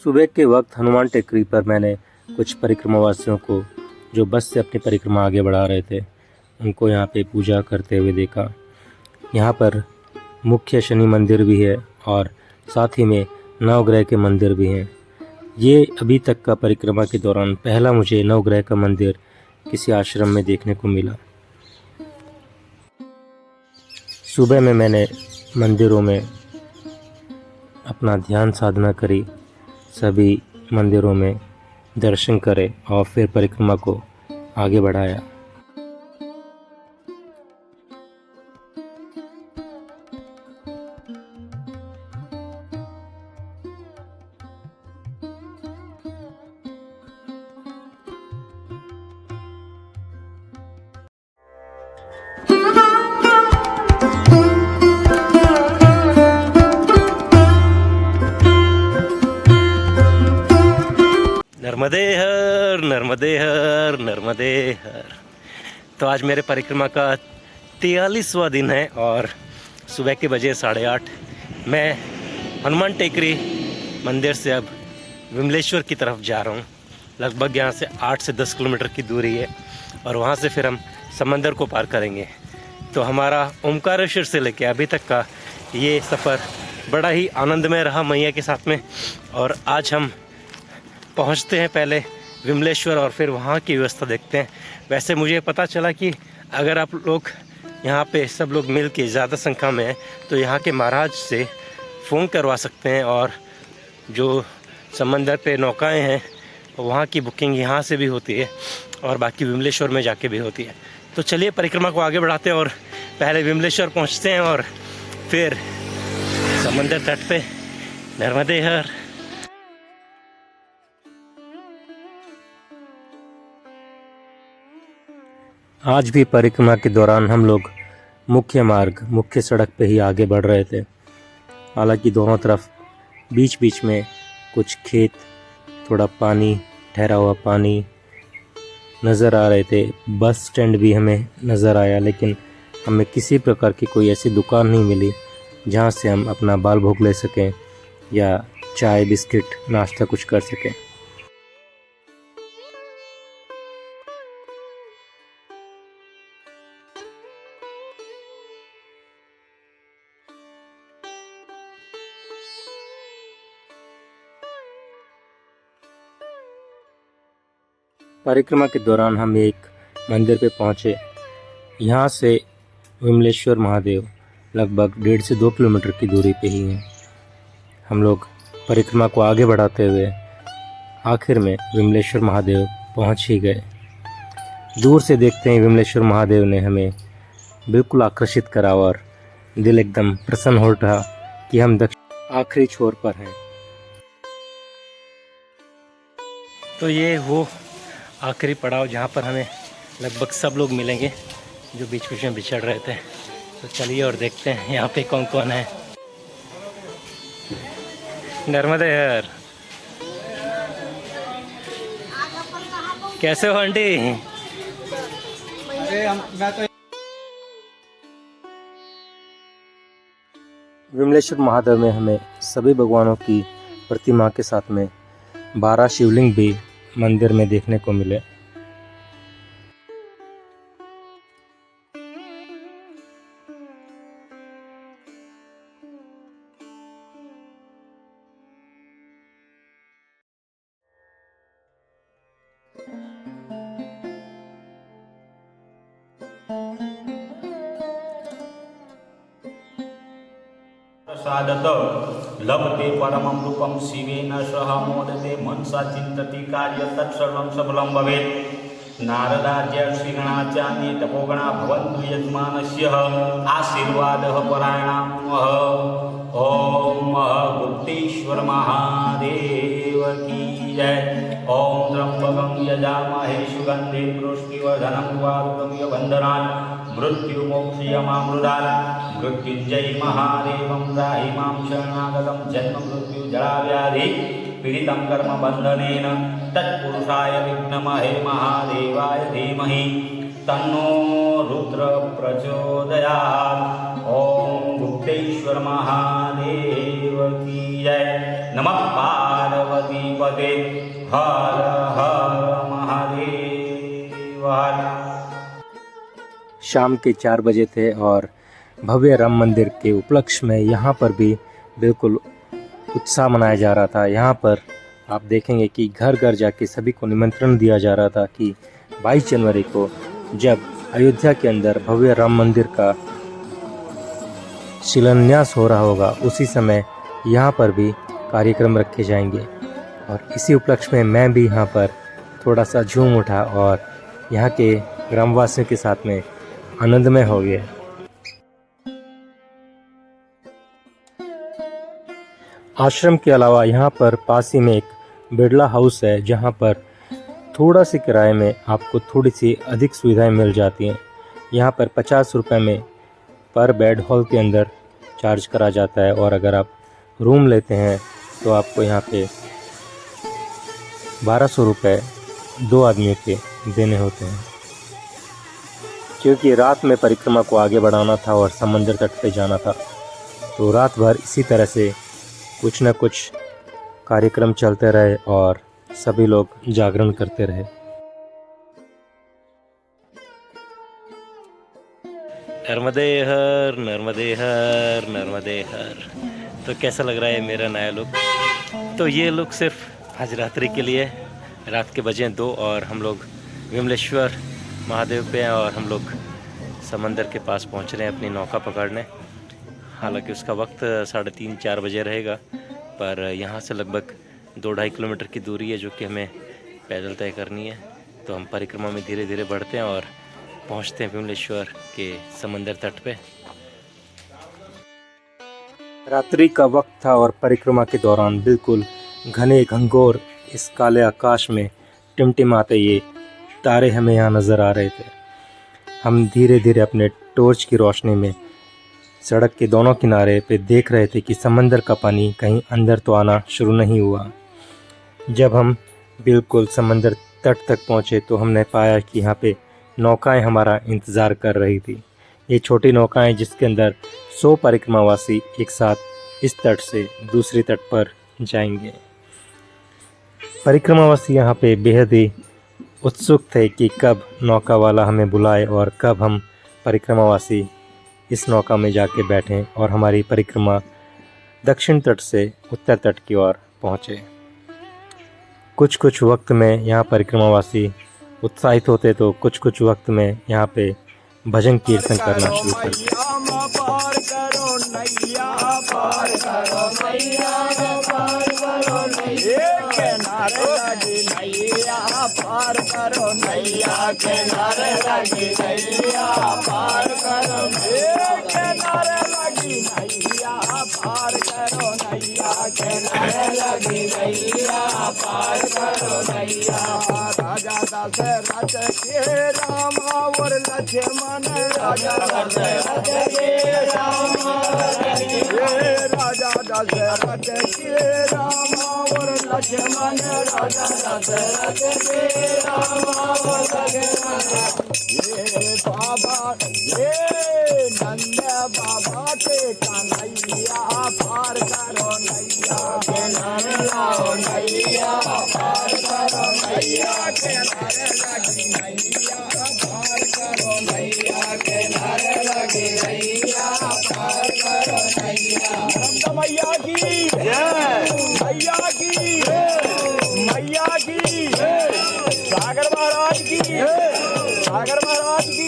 सुबह के वक्त हनुमान टेकरी पर मैंने कुछ परिक्रमावासियों को जो बस से अपनी परिक्रमा आगे बढ़ा रहे थे उनको यहाँ पे पूजा करते हुए देखा। यहाँ पर मुख्य शनि मंदिर भी है और साथ ही में नवग्रह के मंदिर भी हैं। ये अभी तक का परिक्रमा के दौरान पहला मुझे नवग्रह का मंदिर किसी आश्रम में देखने को मिला। सुबह में मैंने मंदिरों में अपना ध्यान साधना करी, सभी मंदिरों में दर्शन करे और फिर परिक्रमा को आगे बढ़ाया। नर्मदे हर नर्मदे हर नर्मदे हर। तो आज मेरे परिक्रमा का 43वां दिन है और सुबह के बजे 8:30 मैं हनुमान टेकरी मंदिर से अब विमलेश्वर की तरफ जा रहा हूँ। लगभग यहाँ से 8 से 10 किलोमीटर की दूरी है और वहाँ से फिर हम समंदर को पार करेंगे। तो हमारा ओमकारेश्वर से लेके अभी तक का ये सफ़र बड़ा ही आनंदमय रहा मैया के साथ में। और आज हम पहुंचते हैं पहले विमलेश्वर और फिर वहाँ की व्यवस्था देखते हैं। वैसे मुझे पता चला कि अगर आप लोग यहाँ पे सब लोग मिल के ज़्यादा संख्या में हैं तो यहाँ के महाराज से फ़ोन करवा सकते हैं और जो समंदर पे नौकाएं हैं वहाँ की बुकिंग यहाँ से भी होती है और बाकी विमलेश्वर में जाके भी होती है। तो चलिए परिक्रमा को आगे बढ़ाते हैं और पहले विमलेश्वर पहुँचते हैं और फिर समंदर तट पे नर्मदे हर। आज भी परिक्रमा के दौरान हम लोग मुख्य सड़क पे ही आगे बढ़ रहे थे। हालांकि दोनों तरफ बीच बीच में कुछ खेत, थोड़ा पानी, ठहरा हुआ पानी नज़र आ रहे थे। बस स्टैंड भी हमें नज़र आया, लेकिन हमें किसी प्रकार की कोई ऐसी दुकान नहीं मिली जहाँ से हम अपना बाल भोग ले सकें या चाय बिस्किट नाश्ता कुछ कर सकें। परिक्रमा के दौरान हम एक मंदिर पे पहुँचे। यहाँ से विमलेश्वर महादेव लगभग 1.5 से 2 किलोमीटर की दूरी पे ही हैं। हम लोग परिक्रमा को आगे बढ़ाते हुए आखिर में विमलेश्वर महादेव पहुँच ही गए। दूर से देखते हैं विमलेश्वर महादेव ने हमें बिल्कुल आकर्षित करा और दिल एकदम प्रसन्न हो रहा कि हम आखिरी छोर पर हैं। तो ये वो आखिरी पड़ाव जहाँ पर हमें लगभग सब लोग मिलेंगे जो बीच बीच में बिछड़ रहे थे। तो चलिए और देखते हैं यहाँ पे कौन कौन है। नर्मदे हर। कैसे हो आंटी? विमलेश्वर महादेव में हमें सभी भगवानों की प्रतिमा के साथ में 12 शिवलिंग भी मंदिर में देखने को मिले। प्रसादत लभते परमं रूपं शिवेन सह मोदते मनसा चिन्तति कार्य तत्सर्वं सफलं भवेत्। नारदाद्य श्रीगणाचार्ये तपोगणा भवन्तु यजमानस्य आशीर्वादः परायणामः। ओम गुप्तेश्वर महादेव की जय। ओम त्र्यंबकं यजामहे सुगन्धिं पुष्टिवर्धनं उर्वारुकमिव बन्धनान् मृत्युमोक्षयमामृतात्। मृत्युञ्जय महादेवं त्राहि मां शरणागतं जन्म मृत्यु जराव्याधि पीडितं कर्म बन्धनेन तत्पुरुषाय विद्महे महादेवाय धीमहि तन्नो रुद्र प्रचोदयात्। ओम गुप्तेश्वर महादेव की जय। नमः पार्वती पार्वती पते हर हर महादेव हर। शाम के 4 बजे थे और भव्य राम मंदिर के उपलक्ष्य में यहाँ पर भी बिल्कुल उत्साह मनाया जा रहा था। यहाँ पर आप देखेंगे कि घर घर जाके सभी को निमंत्रण दिया जा रहा था कि 22 जनवरी को जब अयोध्या के अंदर भव्य राम मंदिर का शिलान्यास हो रहा होगा, उसी समय यहाँ पर भी कार्यक्रम रखे जाएंगे। और इसी उपलक्ष्य में मैं भी यहाँ पर थोड़ा सा झूम उठा और यहाँ के ग्रामवासियों के साथ में आनंदमय हो गया। आश्रम के अलावा यहाँ पर पास ही में एक बिरला हाउस है, जहाँ पर थोड़ा सी किराए में आपको थोड़ी सी अधिक सुविधाएं मिल जाती हैं। यहाँ पर 50 रुपये में पर बेड हॉल के अंदर चार्ज करा जाता है, और अगर आप रूम लेते हैं तो आपको यहाँ पे 1200 रुपये 2 आदमियों के देने होते हैं। क्योंकि रात में परिक्रमा को आगे बढ़ाना था और समंदर तट पे जाना था, तो रात भर इसी तरह से कुछ न कुछ कार्यक्रम चलते रहे और सभी लोग जागरण करते रहे। नर्मदे हर नर्मदे हर नर्मदे हर। तो कैसा लग रहा है मेरा नया लुक? तो ये लुक सिर्फ आज रात्रि के लिए। रात के बजे 2 और हम लोग विमलेश्वर महादेव पे हैं और हम लोग समंदर के पास पहुंच रहे हैं अपनी नौका पकड़ने। हालांकि उसका वक्त 3:30-4 बजे रहेगा, पर यहाँ से लगभग 2-2.5 किलोमीटर की दूरी है जो कि हमें पैदल तय करनी है। तो हम परिक्रमा में धीरे धीरे बढ़ते हैं और पहुँचते हैं विमलेश्वर के समंदर तट पे। रात्रि का वक्त था और परिक्रमा के दौरान बिल्कुल घने घंघोर इस काले आकाश में टिमटिमाते ये तारे हमें यहाँ नज़र आ रहे थे। हम धीरे धीरे अपने टॉर्च की रोशनी में सड़क के दोनों किनारे पे देख रहे थे कि समंदर का पानी कहीं अंदर तो आना शुरू नहीं हुआ। जब हम बिल्कुल समंदर तट तक पहुँचे तो हमने पाया कि यहाँ पे नौकाएं हमारा इंतज़ार कर रही थी। ये छोटी नौकाएं जिसके अंदर 100 परिक्रमावासी एक साथ इस तट से दूसरी तट पर जाएंगे। परिक्रमावासी यहाँ पे बेहद ही उत्सुक थे कि कब नौका वाला हमें बुलाए और कब हम परिक्रमावासी इस नौका में जाके बैठें और हमारी परिक्रमा दक्षिण तट से उत्तर तट की ओर पहुँचे। कुछ कुछ वक्त में यहाँ परिक्रमावासी उत्साहित होते तो कुछ कुछ वक्त में यहाँ पे भजन कीर्तन करना शुरू कर दिया। राजा दशरथ के राम और लक्ष्मण राजा दशरथ के राम राजा दशरथ के राम और लक्ष्मण राजा दशरथ के राम और लक्ष्मण ये बाबा ये नंद बाबा के कन्हैया पार करो नैया के नारे लाओ नैया पार करो नैया के नारे लगी नैया पार करो नैया के नारे लगी नैया पार करो नैया। मैया की जय, मैया की मैया की सागर महाराज की सागर महाराज की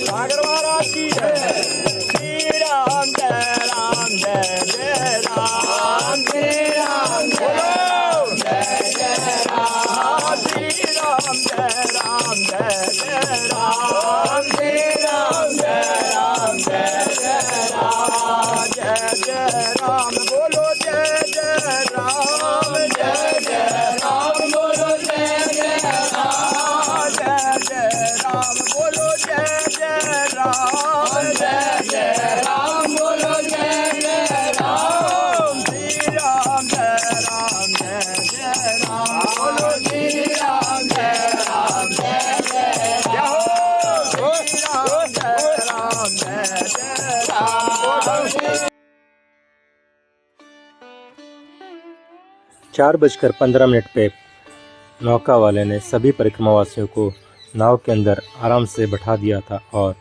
सागर महाराज की श्री राम जय राम जय जय राम श्री राम जय जय राम श्री राम जय राम जय जय राम श्री राम जय राम जय जय राम जय जय राम बोलो जय जय राम जय जय राम बोलो जय जय राम जय जय राम बोलो जय जय राम जय जय राम बोलो जय जय राम श्री राम जय राम जय जय राम बोलो श्री राम जय राम जय जय राम श्री राम जय राम जय जय राम बोलो श्री 4:15 पे नौका वाले ने सभी परिक्रमावासियों को नाव के अंदर आराम से बैठा दिया था और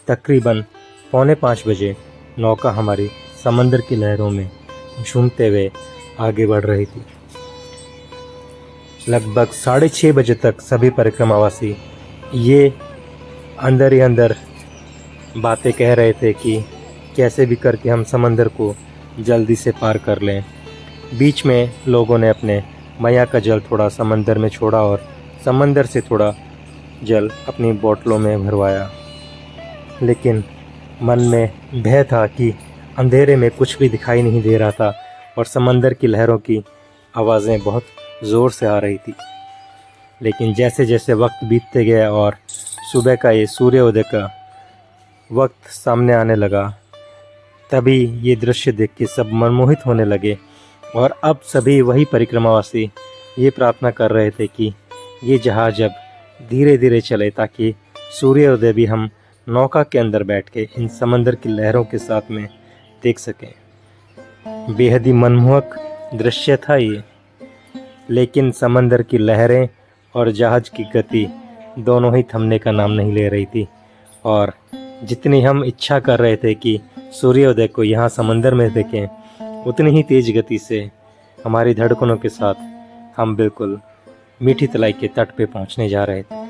तकरीबन 4:45 बजे नौका हमारी समंदर की लहरों में झूमते हुए आगे बढ़ रही थी। लगभग 6:30 बजे तक सभी परिक्रमावासी ये अंदर ही अंदर बातें कह रहे थे कि कैसे भी करके हम समंदर को जल्दी से पार कर लें। बीच में लोगों ने अपने मैया का जल थोड़ा समंदर में छोड़ा और समंदर से थोड़ा जल अपनी बोतलों में भरवाया, लेकिन मन में भय था कि अंधेरे में कुछ भी दिखाई नहीं दे रहा था और समंदर की लहरों की आवाज़ें बहुत ज़ोर से आ रही थी। लेकिन जैसे जैसे वक्त बीतते गया और सुबह का ये सूर्योदय का वक्त सामने आने लगा, तभी ये दृश्य देख के सब मनमोहित होने लगे और अब सभी वही परिक्रमावासी ये प्रार्थना कर रहे थे कि ये जहाज़ अब धीरे धीरे चले ताकि सूर्योदय भी हम नौका के अंदर बैठ के इन समंदर की लहरों के साथ में देख सकें। बेहद ही मनमोहक दृश्य था ये, लेकिन समंदर की लहरें और जहाज़ की गति दोनों ही थमने का नाम नहीं ले रही थी और जितनी हम इच्छा कर रहे थे कि सूर्योदय को यहाँ समंदर में देखें, उतनी ही तेज़ गति से हमारी धड़कनों के साथ हम बिल्कुल मीठी तलाई के तट पे पहुँचने जा रहे थे।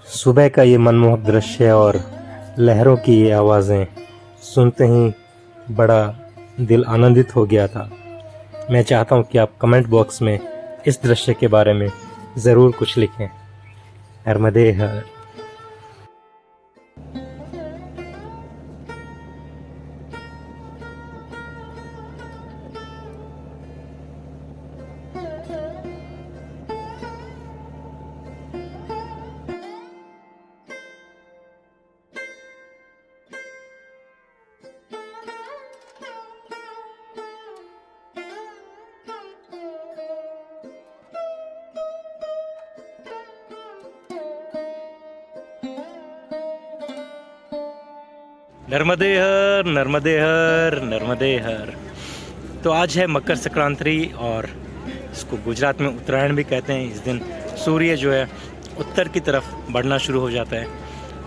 सुबह का ये मनमोहक दृश्य और लहरों की ये आवाज़ें सुनते ही बड़ा दिल आनंदित हो गया था। मैं चाहता हूँ कि आप कमेंट बॉक्स में इस दृश्य के बारे में ज़रूर कुछ लिखें। नर्मदे हर। नर्मदे हर, नर्मदे हर, नर्मदे हर। तो आज है मकर संक्रांति और इसको गुजरात में उत्तरायण भी कहते हैं। इस दिन सूर्य जो है उत्तर की तरफ बढ़ना शुरू हो जाता है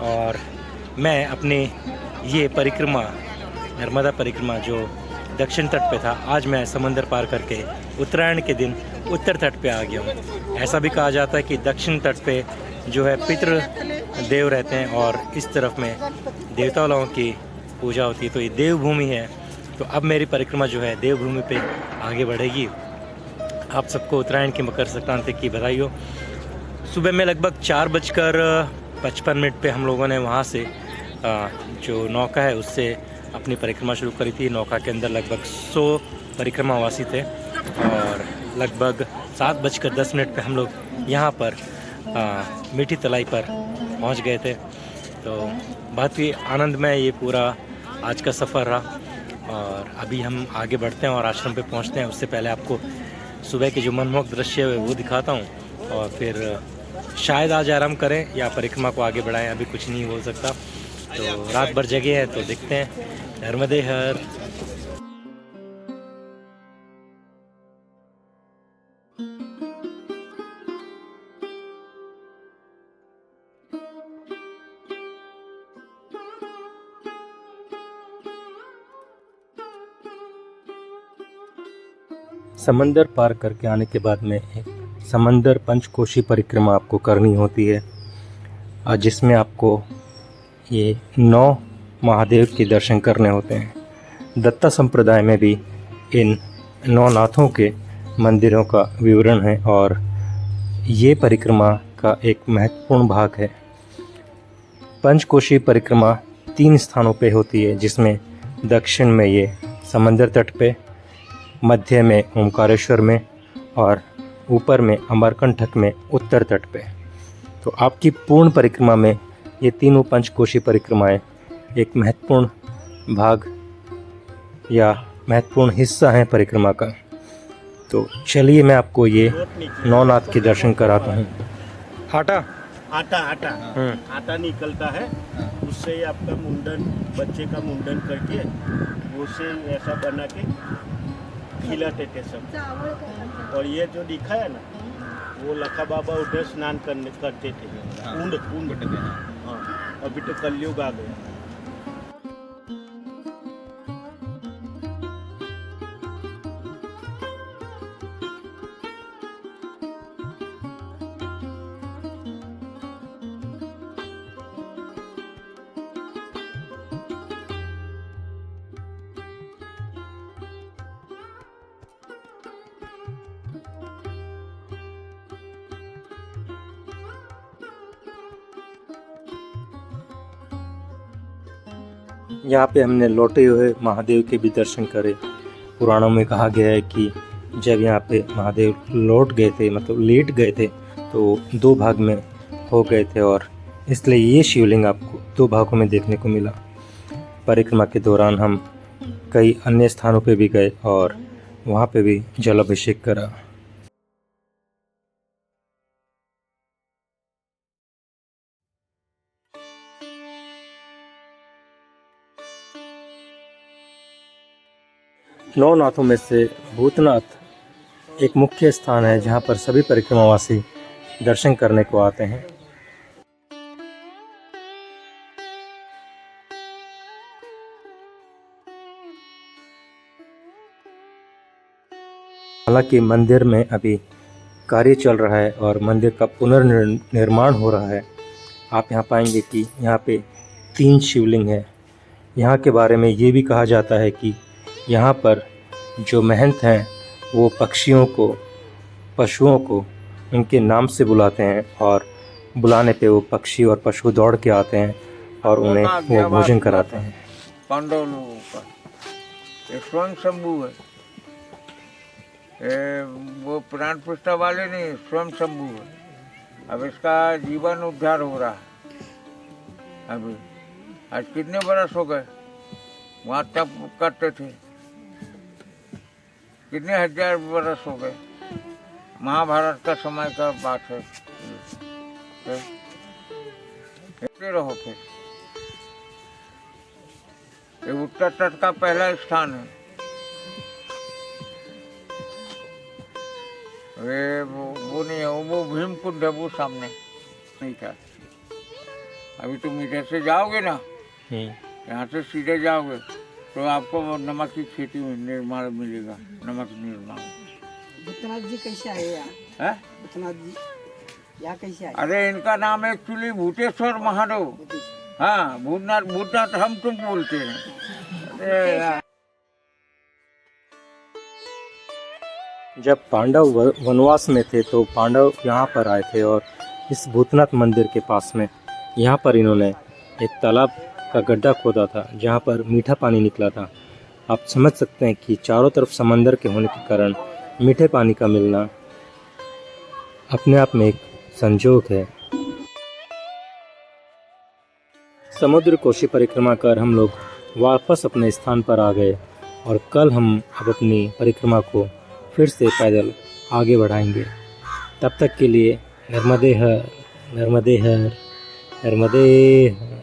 और मैं अपनी ये परिक्रमा, नर्मदा परिक्रमा जो दक्षिण तट पे था, आज मैं समंदर पार करके उत्तरायण के दिन उत्तर तट पे आ गया हूँ। ऐसा भी कहा जाता है कि दक्षिण तट पे जो है पितृ देव रहते हैं और इस तरफ में देवताओं की पूजा होती है, तो ये देवभूमि है। तो अब मेरी परिक्रमा जो है देवभूमि पे आगे बढ़ेगी। आप सबको उत्तरायण की मकर संक्रांति की बधाई हो। सुबह में लगभग 4:55 पे हम लोगों ने वहाँ से जो नौका है उससे अपनी परिक्रमा शुरू करी थी। नौका के अंदर लगभग 100 परिक्रमावासी थे और लगभग 7:10 पे हम लोग यहाँ पर मीठी तलाई पर पहुँच गए थे। तो बहुत ही आनंदमय ये पूरा आज का सफ़र रहा और अभी हम आगे बढ़ते हैं और आश्रम पे पहुँचते हैं। उससे पहले आपको सुबह के जो मनमोहक दृश्य है वो दिखाता हूँ और फिर शायद आज आराम करें या परिक्रमा को आगे बढ़ाएं। अभी कुछ नहीं हो सकता, तो रात भर जगह है, तो देखते हैं। नर्मदे हर। समंदर पार करके आने के बाद में एक समंदर पंचकोशी परिक्रमा आपको करनी होती है, जिसमें आपको ये 9 महादेव के दर्शन करने होते हैं। दत्ता संप्रदाय में भी इन 9 नाथों के मंदिरों का विवरण है और ये परिक्रमा का एक महत्वपूर्ण भाग है। पंचकोशी परिक्रमा 3 स्थानों पे होती है, जिसमें दक्षिण में ये समंदर तट पे, मध्य में ओमकारेश्वर में और ऊपर में अमरकंटक में उत्तर तट पे। तो आपकी पूर्ण परिक्रमा में ये तीनों पंचकोशी परिक्रमाएं एक महत्वपूर्ण भाग या महत्वपूर्ण हिस्सा हैं परिक्रमा का। तो चलिए मैं आपको ये नौनाथ के दर्शन कराता हूँ। आटा आटा आटा आटा निकलता है, उससे ही आपका मुंडन, बच्चे का मुंडन करके उसे ऐसा बना के खिलाते थे सब। और ये जो दिखा है ना, वो लखा बाबा उधर स्नान करते थे। ऊंड ऊंड, हाँ, अभी तो कलयुग आ गया। यहाँ पे हमने लौटे हुए महादेव के भी दर्शन करे। पुराणों में कहा गया है कि जब यहाँ पे महादेव लौट गए थे, मतलब लेट गए थे, तो 2 भाग में हो गए थे और इसलिए ये शिवलिंग आपको 2 भागों में देखने को मिला। परिक्रमा के दौरान हम कई अन्य स्थानों पे भी गए और वहाँ पे भी जलाभिषेक करा। नौनाथों में से भूतनाथ एक मुख्य स्थान है जहाँ पर सभी परिक्रमावासी दर्शन करने को आते हैं। हालांकि मंदिर में अभी कार्य चल रहा है और मंदिर का पुनर्निर्माण हो रहा है। आप यहाँ पाएंगे कि यहाँ पे 3 शिवलिंग है। यहाँ के बारे में ये भी कहा जाता है कि यहाँ पर जो महंत हैं वो पक्षियों को, पशुओं को उनके नाम से बुलाते हैं और बुलाने पे वो पक्षी और पशु दौड़ के आते हैं और उन्हें वो भोजन कराते हैं। पांडव लोगों का ये स्वयं शंभू है। वो प्राण प्रतिष्ठा वाले नहीं, स्वयं शंभू है। अब इसका जीवन उद्धार हो रहा है। अभी आज कितने बरस हो गए वहाँ तप करते थे, कितने 1000 बरस हो गए। महाभारत का समय का बात है। ऐसे रहो फिर। ये उत्तर तट का पहला स्थान है। वो नहीं है, वो भीम कुंड है, वो सामने नहीं था। अभी तुम इधर से जाओगे ना, यहाँ से सीधे जाओगे तो आपको नमक की खेती में निर्माण मिलेगा। नमक निर्माण। भूतनाथ जी कैसे आए यहाँ? है? भूतनाथ जी यहाँ कैसे आए? अरे इनका नाम एक्चुअली भूतेश्वर महादेव। हाँ, भूतनाथ भूतनाथ हम तुम बोलते हैं। अरे यार। जब पांडव वनवास में थे तो पांडव यहाँ पर आए थे और इस भूतनाथ मंदिर के पास में यहाँ पर इन्होंने एक तालाब का गड्ढा खोदा था जहाँ पर मीठा पानी निकला था। आप समझ सकते हैं कि चारों तरफ समंदर के होने के कारण मीठे पानी का मिलना अपने आप में एक संजोग है। समुद्र कोशी परिक्रमा कर हम लोग वापस अपने स्थान पर आ गए और कल हम अब अपनी परिक्रमा को फिर से पैदल आगे बढ़ाएंगे। तब तक के लिए नर्मदे हर, नर्मदे हर, नर्मदे हर।